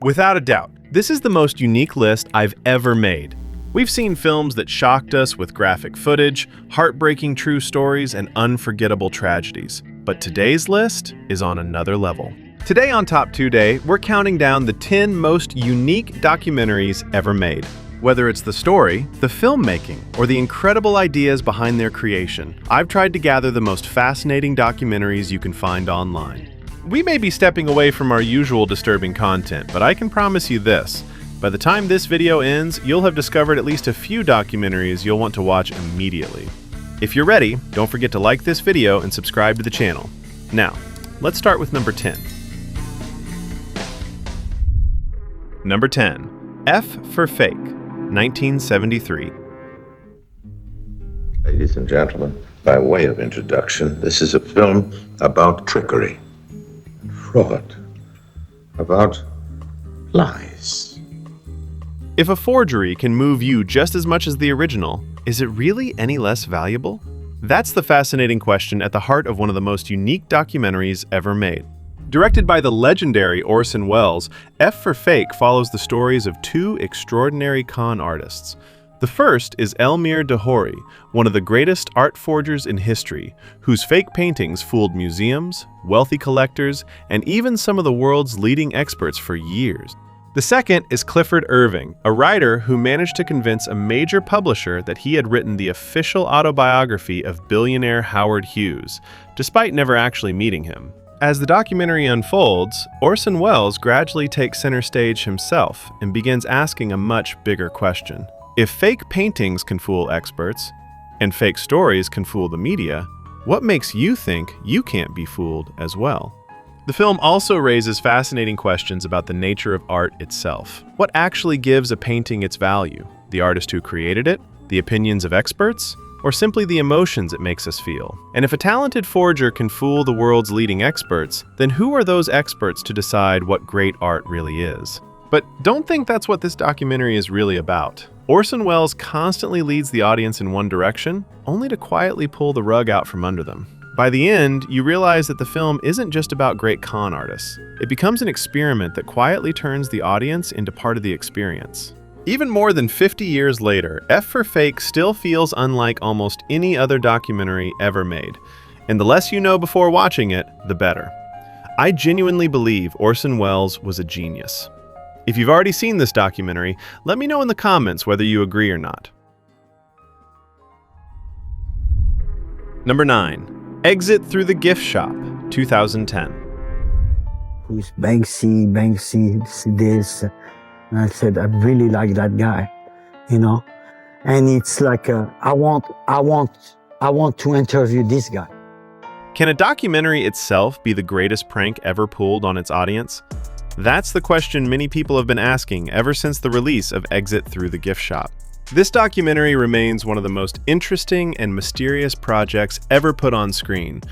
Without a doubt, this is the most unique list I've ever made. We've seen films that shocked us with graphic footage, heartbreaking true stories, and unforgettable tragedies. But today's list is on another level. Today on Top 2 Day, we're counting down the 10 most unique documentaries ever made. Whether it's the story, the filmmaking, or the incredible ideas behind their creation, I've tried to gather the most fascinating documentaries you can find online. We may be stepping away from our usual disturbing content, but I can promise you this. By the time this video ends, you'll have discovered at least a few documentaries you'll want to watch immediately. If you're ready, don't forget to like this video and subscribe to the channel. Now, let's start with number 10. Number 10. F for Fake, 1973. Ladies and gentlemen, by way of introduction, this is a film about trickery, fraud, about lies. If a forgery can move you just as much as the original, is it really any less valuable? That's the fascinating question at the heart of one of the most unique documentaries ever made. Directed by the legendary Orson Welles, F for Fake follows the stories of two extraordinary con artists. The first is Elmir Dahori, one of the greatest art forgers in history, whose fake paintings fooled museums, wealthy collectors, and even some of the world's leading experts for years. The second is Clifford Irving, a writer who managed to convince a major publisher that he had written the official autobiography of billionaire Howard Hughes, despite never actually meeting him. As the documentary unfolds, Orson Welles gradually takes center stage himself and begins asking a much bigger question. If fake paintings can fool experts, and fake stories can fool the media, what makes you think you can't be fooled as well? The film also raises fascinating questions about the nature of art itself. What actually gives a painting its value? The artist who created it? The opinions of experts? Or simply the emotions it makes us feel? And if a talented forger can fool the world's leading experts, then who are those experts to decide what great art really is? But don't think that's what this documentary is really about. Orson Welles constantly leads the audience in one direction, only to quietly pull the rug out from under them. By the end, you realize that the film isn't just about great con artists. It becomes an experiment that quietly turns the audience into part of the experience. Even more than 50 years later, F for Fake still feels unlike almost any other documentary ever made. And the less you know before watching it, the better. I genuinely believe Orson Welles was a genius. If you've already seen this documentary, let me know in the comments whether you agree or not. Number 9. Exit Through the Gift Shop, 2010. Who's Banksy, this. And I said, I really like that guy, you know? And it's like, I want to interview this guy. Can a documentary itself be the greatest prank ever pulled on its audience? That's the question many people have been asking ever since the release of Exit Through the Gift Shop. This documentary remains one of the most interesting and mysterious projects ever put on screen,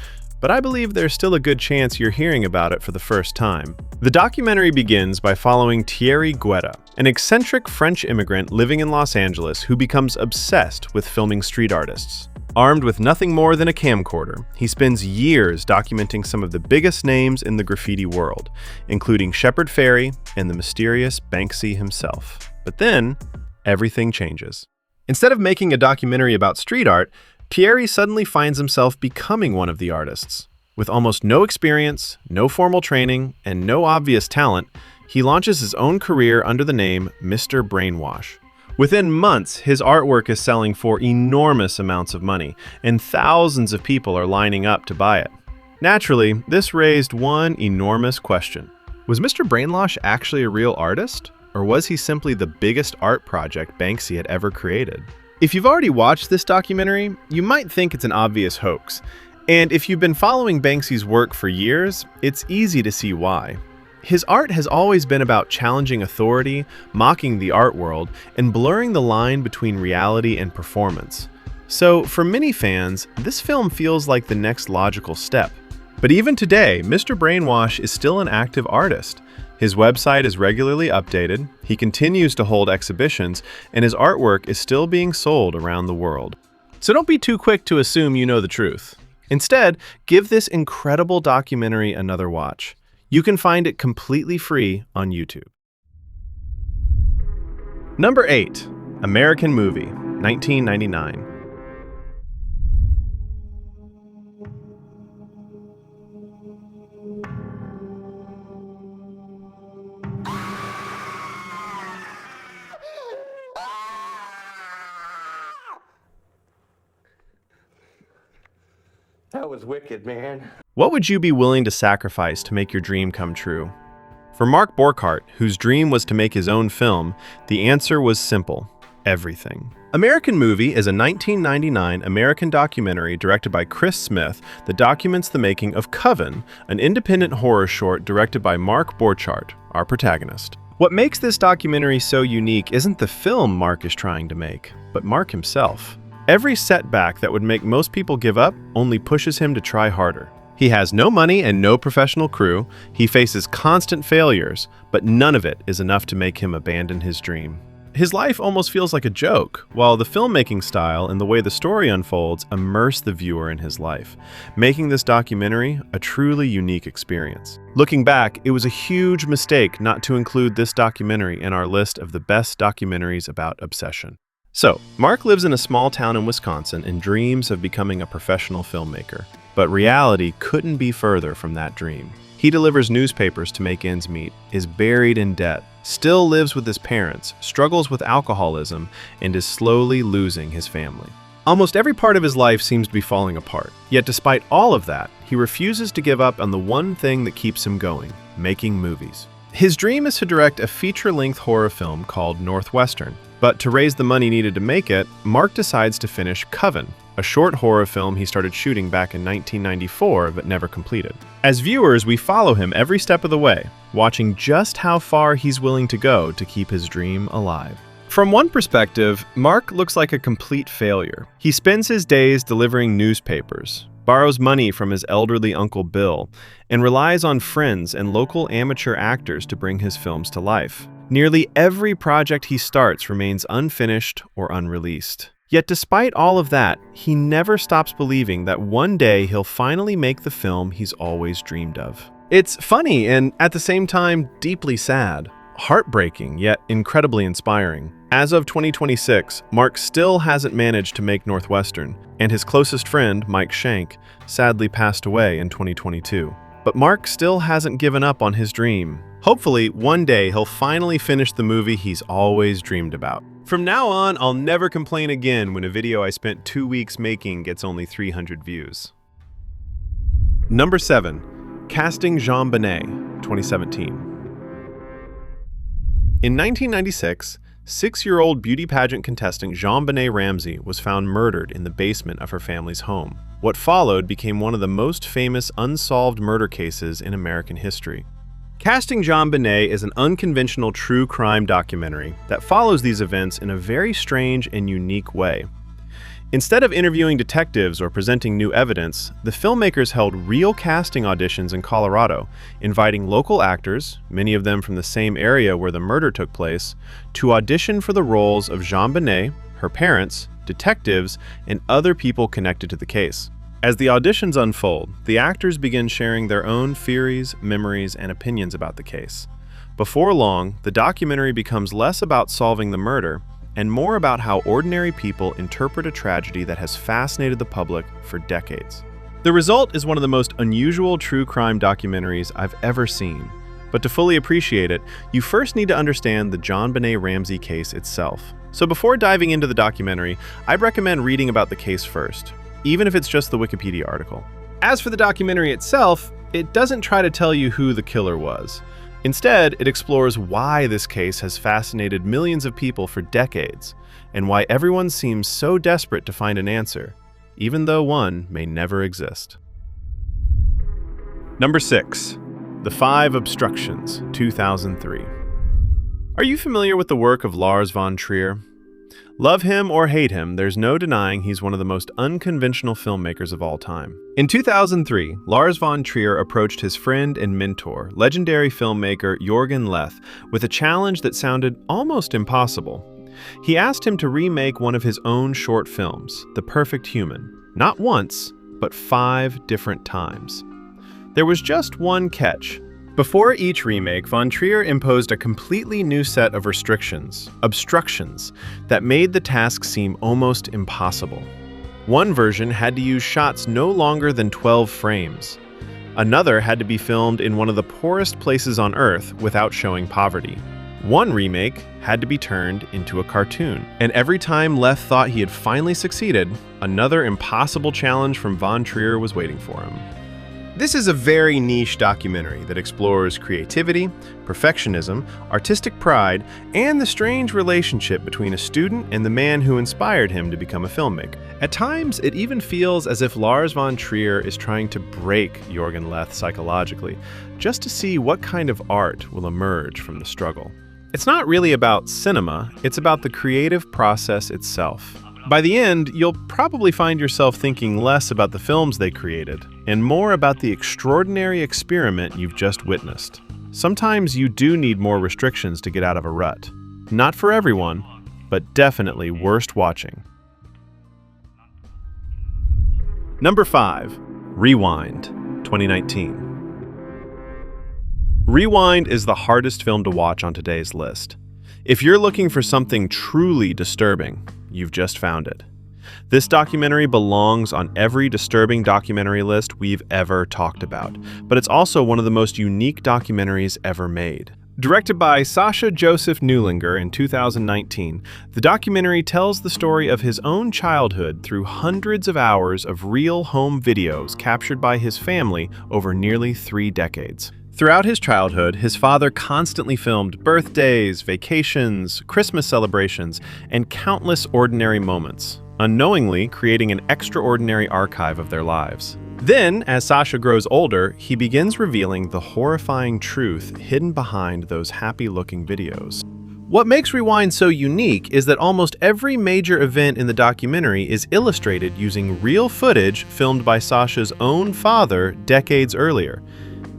but I believe there's still a good chance you're hearing about it for the first time. The documentary begins by following Thierry Guetta, an eccentric French immigrant living in Los Angeles who becomes obsessed with filming street artists. Armed with nothing more than a camcorder, he spends years documenting some of the biggest names in the graffiti world, including Shepard Fairey and the mysterious Banksy himself. But then, everything changes. Instead of making a documentary about street art, Thierry suddenly finds himself becoming one of the artists. With almost no experience, no formal training, and no obvious talent, he launches his own career under the name Mr. Brainwash. Within months, his artwork is selling for enormous amounts of money, and thousands of people are lining up to buy it. Naturally, this raised one enormous question. Was Mr. Brainwash actually a real artist? Or was he simply the biggest art project Banksy had ever created? If you've already watched this documentary, you might think it's an obvious hoax. And if you've been following Banksy's work for years, it's easy to see why. His art has always been about challenging authority, mocking the art world, and blurring the line between reality and performance. So, for many fans, this film feels like the next logical step. But even today, Mr. Brainwash is still an active artist. His website is regularly updated, he continues to hold exhibitions, and his artwork is still being sold around the world. So don't be too quick to assume you know the truth. Instead, give this incredible documentary another watch. You can find it completely free on YouTube. Number 8. American Movie, 1999. That was wicked, man. What would you be willing to sacrifice to make your dream come true? For Mark Borchardt, whose dream was to make his own film, the answer was simple: everything. American Movie is a 1999 American documentary directed by Chris Smith that documents the making of Coven, an independent horror short directed by Mark Borchardt, our protagonist. What makes this documentary so unique isn't the film Mark is trying to make, but Mark himself. Every setback that would make most people give up only pushes him to try harder. He has no money and no professional crew. He faces constant failures, but none of it is enough to make him abandon his dream. His life almost feels like a joke, while the filmmaking style and the way the story unfolds immerse the viewer in his life, making this documentary a truly unique experience. Looking back, it was a huge mistake not to include this documentary in our list of the best documentaries about obsession. So, Mark lives in a small town in Wisconsin and dreams of becoming a professional filmmaker. But reality couldn't be further from that dream. He delivers newspapers to make ends meet, is buried in debt, still lives with his parents, struggles with alcoholism, and is slowly losing his family. Almost every part of his life seems to be falling apart. Yet despite all of that, he refuses to give up on the one thing that keeps him going: making movies. His dream is to direct a feature-length horror film called Northwestern. But to raise the money needed to make it, Mark decides to finish Coven, a short horror film he started shooting back in 1994 but never completed. As viewers, we follow him every step of the way, watching just how far he's willing to go to keep his dream alive. From one perspective, Mark looks like a complete failure. He spends his days delivering newspapers, borrows money from his elderly Uncle Bill, and relies on friends and local amateur actors to bring his films to life. Nearly every project he starts remains unfinished or unreleased. Yet despite all of that, he never stops believing that one day he'll finally make the film he's always dreamed of. It's funny and, at the same time, deeply sad. Heartbreaking, yet incredibly inspiring. As of 2026, Mark still hasn't managed to make Northwestern, and his closest friend, Mike Shank, sadly passed away in 2022. But Mark still hasn't given up on his dream. Hopefully, one day he'll finally finish the movie he's always dreamed about. From now on, I'll never complain again when a video I spent 2 weeks making gets only 300 views. Number 7. Casting JonBenet, 2017. In 1996, 6-year-old beauty pageant contestant JonBenet Ramsey was found murdered in the basement of her family's home. What followed became one of the most famous unsolved murder cases in American history. Casting JonBenet is an unconventional true crime documentary that follows these events in a very strange and unique way. Instead of interviewing detectives or presenting new evidence, the filmmakers held real casting auditions in Colorado, inviting local actors, many of them from the same area where the murder took place, to audition for the roles of JonBenet, her parents, detectives, and other people connected to the case. As the auditions unfold, the actors begin sharing their own theories, memories, and opinions about the case. Before long, the documentary becomes less about solving the murder and more about how ordinary people interpret a tragedy that has fascinated the public for decades. The result is one of the most unusual true crime documentaries I've ever seen. But to fully appreciate it, you first need to understand the JonBenet Ramsey case itself. So before diving into the documentary, I'd recommend reading about the case first, even if it's just the Wikipedia article. As for the documentary itself, it doesn't try to tell you who the killer was. Instead, it explores why this case has fascinated millions of people for decades, and why everyone seems so desperate to find an answer, even though one may never exist. Number 6. The Five Obstructions, 2003. Are you familiar with the work of Lars von Trier? Love him or hate him, there's no denying he's one of the most unconventional filmmakers of all time. In 2003, Lars von Trier approached his friend and mentor, legendary filmmaker Jørgen Leth, with a challenge that sounded almost impossible. He asked him to remake one of his own short films, The Perfect Human, not once, but 5 different times. There was just one catch. Before each remake, von Trier imposed a completely new set of restrictions, obstructions, that made the task seem almost impossible. One version had to use shots no longer than 12 frames. Another had to be filmed in one of the poorest places on Earth without showing poverty. One remake had to be turned into a cartoon. And every time Leff thought he had finally succeeded, another impossible challenge from von Trier was waiting for him. This is a very niche documentary that explores creativity, perfectionism, artistic pride, and the strange relationship between a student and the man who inspired him to become a filmmaker. At times, it even feels as if Lars von Trier is trying to break Jürgen Leff psychologically, just to see what kind of art will emerge from the struggle. It's not really about cinema, it's about the creative process itself. By the end, you'll probably find yourself thinking less about the films they created, and more about the extraordinary experiment you've just witnessed. Sometimes you do need more restrictions to get out of a rut. Not for everyone, but definitely worth watching. Number 5. Rewind, 2019. Rewind is the hardest film to watch on today's list. If you're looking for something truly disturbing, you've just found it. This documentary belongs on every disturbing documentary list we've ever talked about, but it's also one of the most unique documentaries ever made. Directed by Sascha Joseph Neulinger in 2019, the documentary tells the story of his own childhood through hundreds of hours of real home videos captured by his family over nearly 3 decades. Throughout his childhood, his father constantly filmed birthdays, vacations, Christmas celebrations, and countless ordinary moments, unknowingly creating an extraordinary archive of their lives. Then, as Sascha grows older, he begins revealing the horrifying truth hidden behind those happy-looking videos. What makes Rewind so unique is that almost every major event in the documentary is illustrated using real footage filmed by Sascha's own father decades earlier.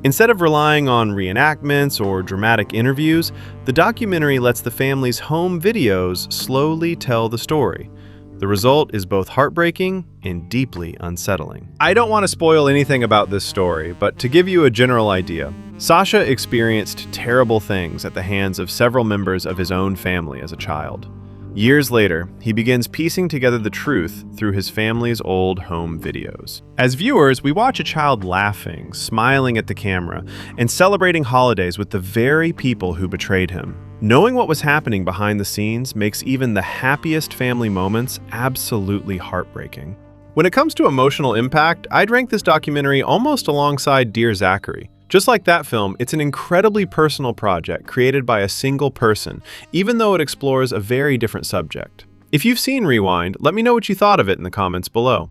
Instead of relying on reenactments or dramatic interviews, the documentary lets the family's home videos slowly tell the story. The result is both heartbreaking and deeply unsettling. I don't want to spoil anything about this story, but to give you a general idea, Sascha experienced terrible things at the hands of several members of his own family as a child. Years later, he begins piecing together the truth through his family's old home videos. As viewers, we watch a child laughing, smiling at the camera, and celebrating holidays with the very people who betrayed him. Knowing what was happening behind the scenes makes even the happiest family moments absolutely heartbreaking. When it comes to emotional impact, I'd rank this documentary almost alongside Dear Zachary. Just like that film, it's an incredibly personal project created by a single person, even though it explores a very different subject. If you've seen Rewind, let me know what you thought of it in the comments below.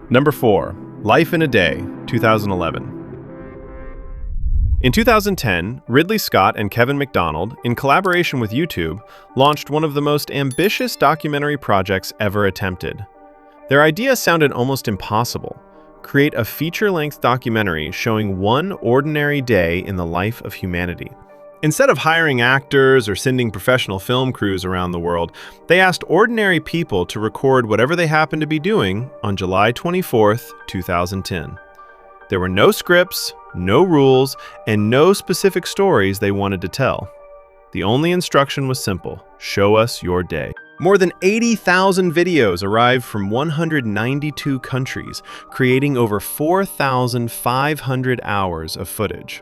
Number 4. Life in a Day, 2011. In 2010, Ridley Scott and Kevin McDonald, in collaboration with YouTube, launched one of the most ambitious documentary projects ever attempted. Their idea sounded almost impossible. Create a feature-length documentary showing one ordinary day in the life of humanity. Instead of hiring actors or sending professional film crews around the world, they asked ordinary people to record whatever they happened to be doing on July 24th, 2010. There were no scripts, no rules, and no specific stories they wanted to tell. The only instruction was simple: show us your day. More than 80,000 videos arrived from 192 countries, creating over 4,500 hours of footage.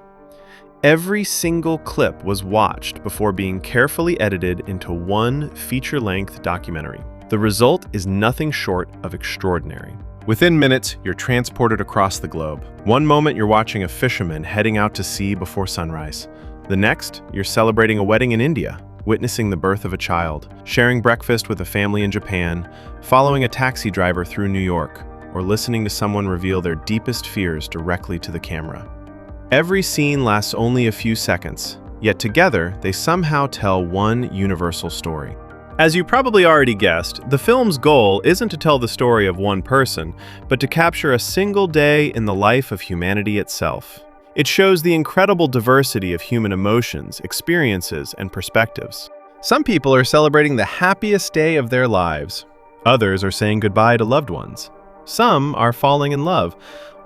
Every single clip was watched before being carefully edited into one feature-length documentary. The result is nothing short of extraordinary. Within minutes, you're transported across the globe. One moment, you're watching a fisherman heading out to sea before sunrise. The next, you're celebrating a wedding in India, witnessing the birth of a child, sharing breakfast with a family in Japan, following a taxi driver through New York, or listening to someone reveal their deepest fears directly to the camera. Every scene lasts only a few seconds, yet together they somehow tell one universal story. As you probably already guessed, the film's goal isn't to tell the story of one person, but to capture a single day in the life of humanity itself. It shows the incredible diversity of human emotions, experiences, and perspectives. Some people are celebrating the happiest day of their lives. Others are saying goodbye to loved ones. Some are falling in love,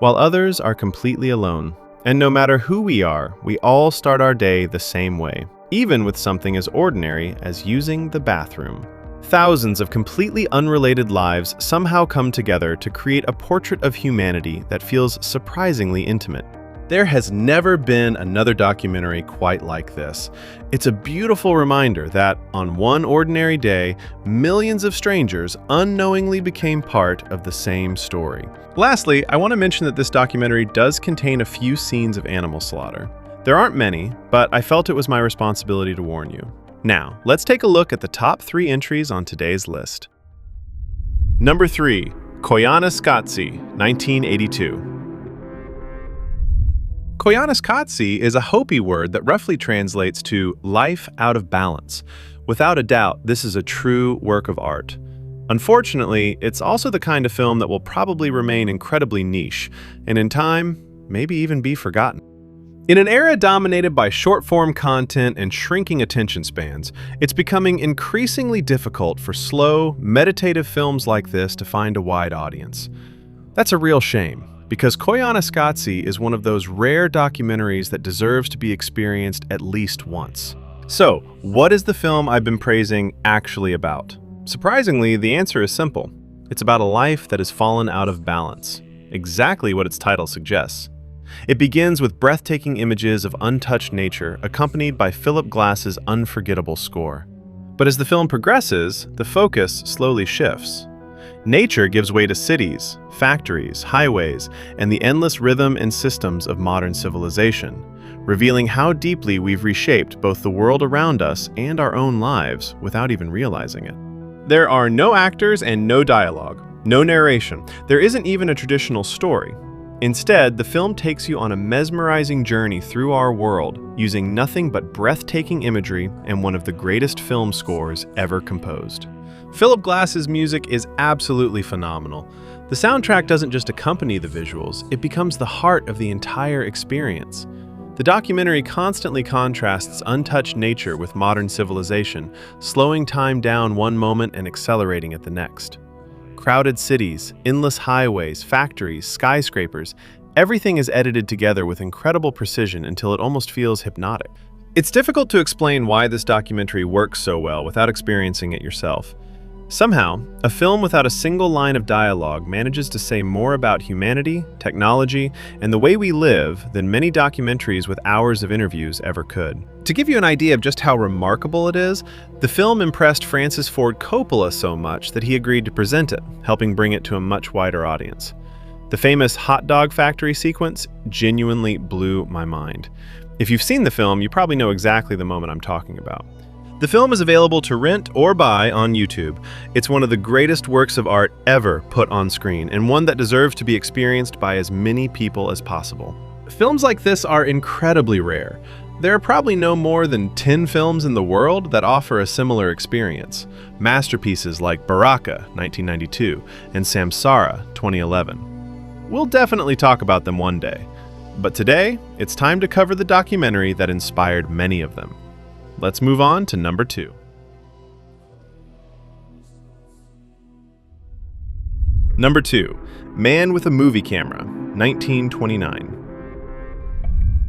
while others are completely alone. And no matter who we are, we all start our day the same way, even with something as ordinary as using the bathroom. Thousands of completely unrelated lives somehow come together to create a portrait of humanity that feels surprisingly intimate. There has never been another documentary quite like this. It's a beautiful reminder that, on one ordinary day, millions of strangers unknowingly became part of the same story. Lastly, I want to mention that this documentary does contain a few scenes of animal slaughter. There aren't many, but I felt it was my responsibility to warn you. Now, let's take a look at the top 3 entries on today's list. Number 3. Koyaanisqatsi, 1982. Koyaanisqatsi is a Hopi word that roughly translates to life out of balance. Without a doubt, this is a true work of art. Unfortunately, it's also the kind of film that will probably remain incredibly niche, and in time, maybe even be forgotten. In an era dominated by short-form content and shrinking attention spans, it's becoming increasingly difficult for slow, meditative films like this to find a wide audience. That's a real shame, because Koyaanisqatsi is one of those rare documentaries that deserves to be experienced at least once. So, what is the film I've been praising actually about? Surprisingly, the answer is simple. It's about a life that has fallen out of balance. Exactly what its title suggests. It begins with breathtaking images of untouched nature, accompanied by Philip Glass's unforgettable score. But as the film progresses, the focus slowly shifts. Nature gives way to cities, factories, highways, and the endless rhythm and systems of modern civilization, revealing how deeply we've reshaped both the world around us and our own lives without even realizing it. There are no actors and no dialogue, no narration. There isn't even a traditional story. Instead, the film takes you on a mesmerizing journey through our world, using nothing but breathtaking imagery and one of the greatest film scores ever composed. Philip Glass's music is absolutely phenomenal. The soundtrack doesn't just accompany the visuals, it becomes the heart of the entire experience. The documentary constantly contrasts untouched nature with modern civilization, slowing time down one moment and accelerating at the next. Crowded cities, endless highways, factories, skyscrapers, everything is edited together with incredible precision until it almost feels hypnotic. It's difficult to explain why this documentary works so well without experiencing it yourself. Somehow, a film without a single line of dialogue manages to say more about humanity, technology, and the way we live than many documentaries with hours of interviews ever could. To give you an idea of just how remarkable it is, the film impressed Francis Ford Coppola so much that he agreed to present it, helping bring it to a much wider audience. The famous hot dog factory sequence genuinely blew my mind. If you've seen the film, you probably know exactly the moment I'm talking about. The film is available to rent or buy on YouTube. It's one of the greatest works of art ever put on screen, and one that deserves to be experienced by as many people as possible. Films like this are incredibly rare. There are probably no more than 10 films in the world that offer a similar experience. Masterpieces like Baraka, 1992, and Samsara, 2011. We'll definitely talk about them one day. But today, it's time to cover the documentary that inspired many of them. Let's move on to number 2. Number 2, Man with a Movie Camera, 1929.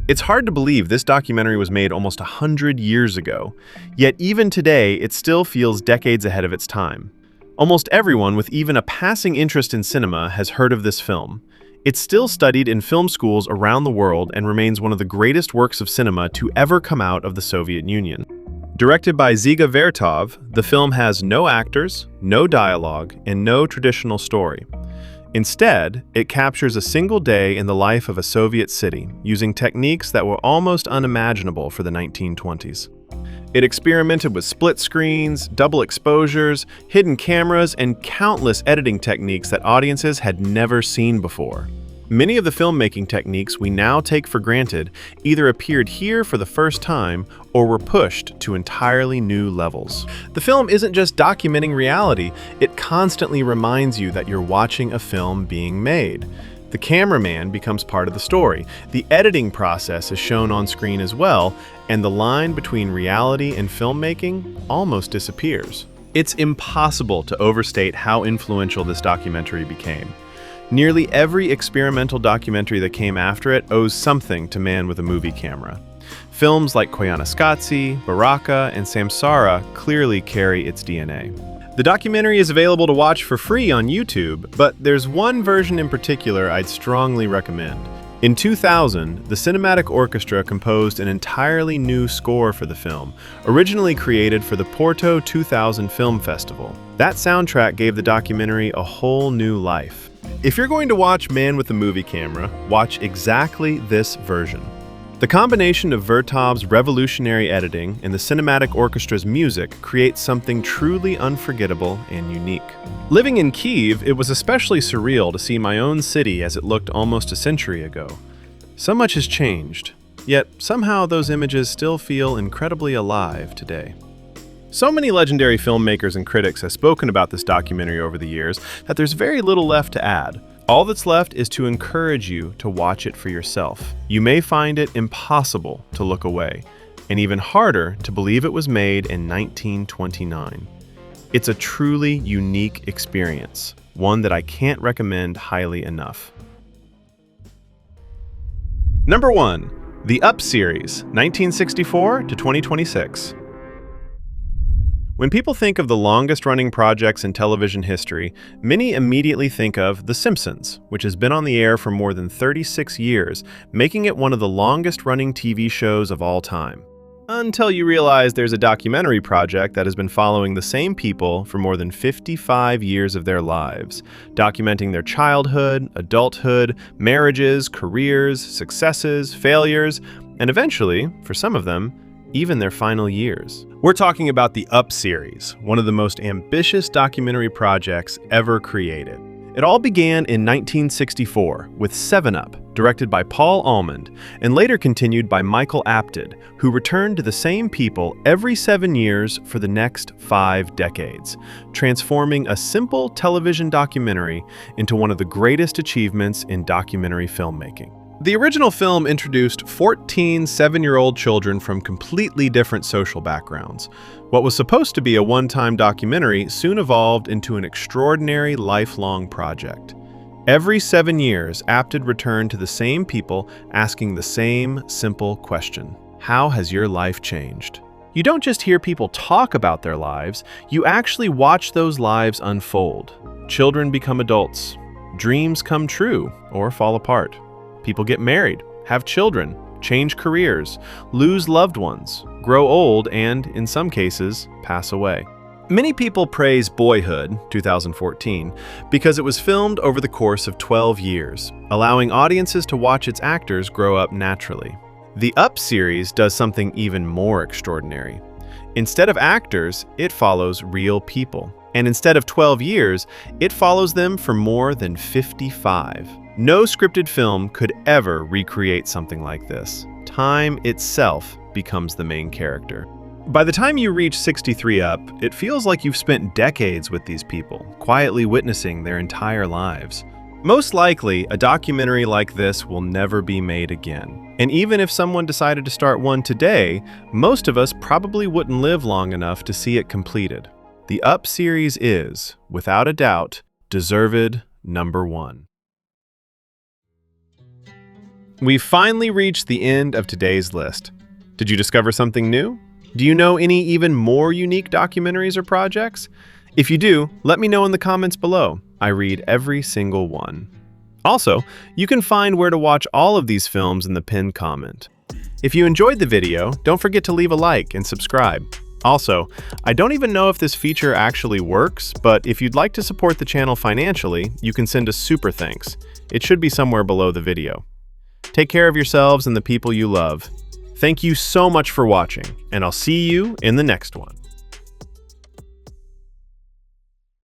It's hard to believe this documentary was made almost 100 years ago, yet even today it still feels decades ahead of its time. Almost everyone with even a passing interest in cinema has heard of this film. It's still studied in film schools around the world and remains one of the greatest works of cinema to ever come out of the Soviet Union. Directed by Dziga Vertov, the film has no actors, no dialogue, and no traditional story. Instead, it captures a single day in the life of a Soviet city, using techniques that were almost unimaginable for the 1920s. It experimented with split screens, double exposures, hidden cameras, and countless editing techniques that audiences had never seen before. Many of the filmmaking techniques we now take for granted either appeared here for the first time or were pushed to entirely new levels. The film isn't just documenting reality, it constantly reminds you that you're watching a film being made. The cameraman becomes part of the story, the editing process is shown on screen as well, and the line between reality and filmmaking almost disappears. It's impossible to overstate how influential this documentary became. Nearly every experimental documentary that came after it owes something to Man with a Movie Camera. Films like Koyaanisqatsi, Baraka, and Samsara clearly carry its DNA. The documentary is available to watch for free on YouTube, but there's one version in particular I'd strongly recommend. In 2000, the Cinematic Orchestra composed an entirely new score for the film, originally created for the Porto 2000 Film Festival. That soundtrack gave the documentary a whole new life. If you're going to watch Man with a Movie Camera, watch exactly this version. The combination of Vertov's revolutionary editing and the Cinematic Orchestra's music creates something truly unforgettable and unique. Living in Kyiv, it was especially surreal to see my own city as it looked almost a century ago. So much has changed, yet somehow those images still feel incredibly alive today. So many legendary filmmakers and critics have spoken about this documentary over the years that there's very little left to add. All that's left is to encourage you to watch it for yourself. You may find it impossible to look away, and even harder to believe it was made in 1929. It's a truly unique experience, one that I can't recommend highly enough. Number 1. The Up series, 1964 to 2026. When people think of the longest-running projects in television history, many immediately think of The Simpsons, which has been on the air for more than 36 years, making it one of the longest-running TV shows of all time. Until you realize there's a documentary project that has been following the same people for more than 55 years of their lives, documenting their childhood, adulthood, marriages, careers, successes, failures, and eventually, for some of them, even their final years. We're talking about the Up series, one of the most ambitious documentary projects ever created. It all began in 1964 with 7 Up, directed by Paul Almond, and later continued by Michael Apted, who returned to the same people every 7 years for the next 5 decades, transforming a simple television documentary into one of the greatest achievements in documentary filmmaking. The original film introduced 14 7-year-old children from completely different social backgrounds. What was supposed to be a one-time documentary soon evolved into an extraordinary lifelong project. Every 7 years, Apted returned to the same people asking the same simple question: how has your life changed? You don't just hear people talk about their lives, you actually watch those lives unfold. Children become adults. Dreams come true or fall apart. People get married, have children, change careers, lose loved ones, grow old, and, in some cases, pass away. Many people praise Boyhood, 2014, because it was filmed over the course of 12 years, allowing audiences to watch its actors grow up naturally. The Up series does something even more extraordinary. Instead of actors, it follows real people. And instead of 12 years, it follows them for more than 55. No scripted film could ever recreate something like this. Time itself becomes the main character. By the time you reach 63 Up, it feels like you've spent decades with these people, quietly witnessing their entire lives. Most likely, a documentary like this will never be made again. And even if someone decided to start one today, most of us probably wouldn't live long enough to see it completed. The Up series is, without a doubt, deserved number 1. We've finally reached the end of today's list. Did you discover something new? Do you know any even more unique documentaries or projects? If you do, let me know in the comments below. I read every single one. Also, you can find where to watch all of these films in the pinned comment. If you enjoyed the video, don't forget to leave a like and subscribe. Also, I don't even know if this feature actually works, but if you'd like to support the channel financially, you can send a super thanks. It should be somewhere below the video. Take care of yourselves and the people you love. Thank you so much for watching, and I'll see you in the next one.